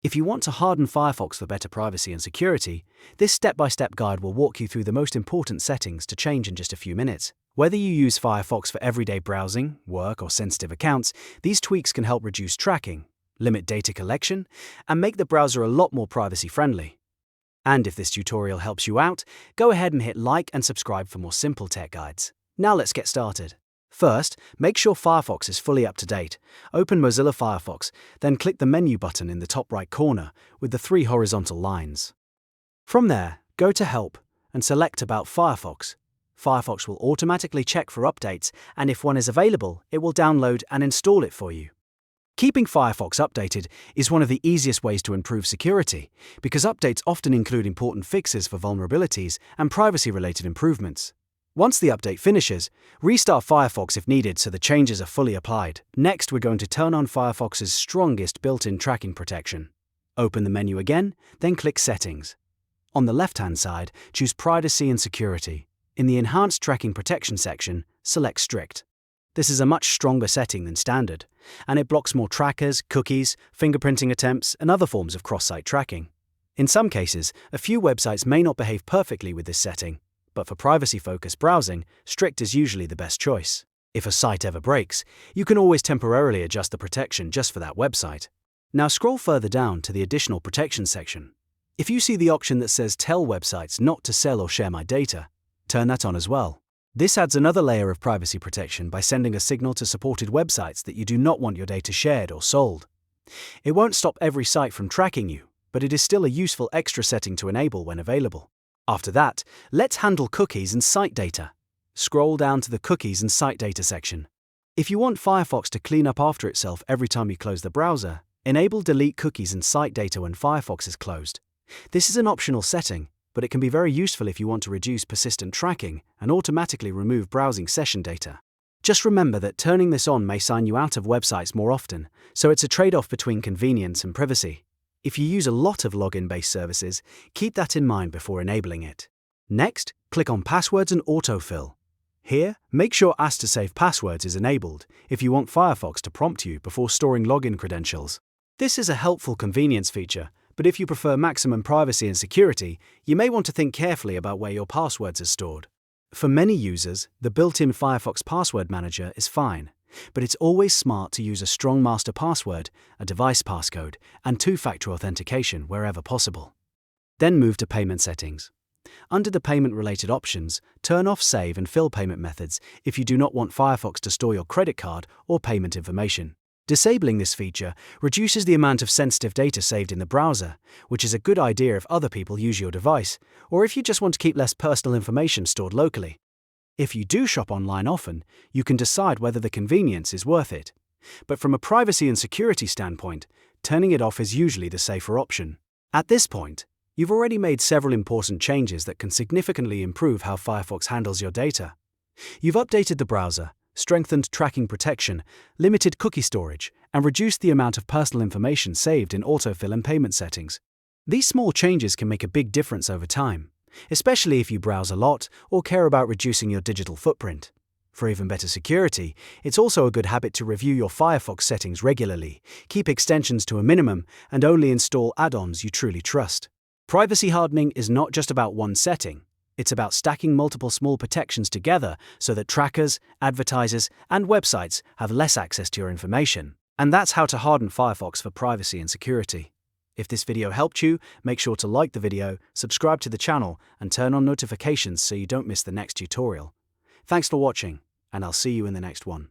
If you want to harden Firefox for better privacy and security, this step-by-step guide will walk you through the most important settings to change in just a few minutes. Whether you use Firefox for everyday browsing, work, or sensitive accounts, these tweaks can help reduce tracking, limit data collection, and make the browser a lot more privacy-friendly. And if this tutorial helps you out, go ahead and hit like and subscribe for more simple tech guides. Now let's get started. First, make sure Firefox is fully up to date. Open Mozilla Firefox, then click the menu button in the top right corner with the 3 horizontal lines. From there, go to Help and select About Firefox. Firefox will automatically check for updates, and if one is available, it will download and install it for you. Keeping Firefox updated is one of the easiest ways to improve security, because updates often include important fixes for vulnerabilities and privacy-related improvements. Once the update finishes, restart Firefox if needed so the changes are fully applied. Next, we're going to turn on Firefox's strongest built-in tracking protection. Open the menu again, then click Settings. On the left-hand side, choose Privacy and Security. In the Enhanced Tracking Protection section, select Strict. This is a much stronger setting than Standard, and it blocks more trackers, cookies, fingerprinting attempts, and other forms of cross-site tracking. In some cases, a few websites may not behave perfectly with this setting, but for privacy-focused browsing, Strict is usually the best choice. If a site ever breaks, you can always temporarily adjust the protection just for that website. Now scroll further down to the Additional Protection section. If you see the option that says Tell websites not to sell or share my data, turn that on as well. This adds another layer of privacy protection by sending a signal to supported websites that you do not want your data shared or sold. It won't stop every site from tracking you, but it is still a useful extra setting to enable when available. After that, let's handle cookies and site data. Scroll down to the Cookies and Site Data section. If you want Firefox to clean up after itself every time you close the browser, enable Delete Cookies and Site Data when Firefox is closed. This is an optional setting, but it can be very useful if you want to reduce persistent tracking and automatically remove browsing session data. Just remember that turning this on may sign you out of websites more often, so it's a trade-off between convenience and privacy. If you use a lot of login-based services, keep that in mind before enabling it. Next, click on Passwords and Autofill. Here, make sure Ask to Save Passwords is enabled if you want Firefox to prompt you before storing login credentials. This is a helpful convenience feature, but if you prefer maximum privacy and security, you may want to think carefully about where your passwords are stored. For many users, the built-in Firefox Password Manager is fine, but it's always smart to use a strong master password, a device passcode, and two-factor authentication wherever possible. Then move to Payment Settings. Under the payment-related options, turn off Save and Fill payment methods if you do not want Firefox to store your credit card or payment information. Disabling this feature reduces the amount of sensitive data saved in the browser, which is a good idea if other people use your device, or if you just want to keep less personal information stored locally. If you do shop online often, you can decide whether the convenience is worth it. But from a privacy and security standpoint, turning it off is usually the safer option. At this point, you've already made several important changes that can significantly improve how Firefox handles your data. You've updated the browser, strengthened tracking protection, limited cookie storage, and reduced the amount of personal information saved in autofill and payment settings. These small changes can make a big difference over time, especially if you browse a lot or care about reducing your digital footprint. For even better security, it's also a good habit to review your Firefox settings regularly, keep extensions to a minimum, and only install add-ons you truly trust. Privacy hardening is not just about one setting. It's about stacking multiple small protections together so that trackers, advertisers, and websites have less access to your information. And that's how to harden Firefox for privacy and security. If this video helped you, make sure to like the video, subscribe to the channel, and turn on notifications so you don't miss the next tutorial. Thanks for watching, and I'll see you in the next one.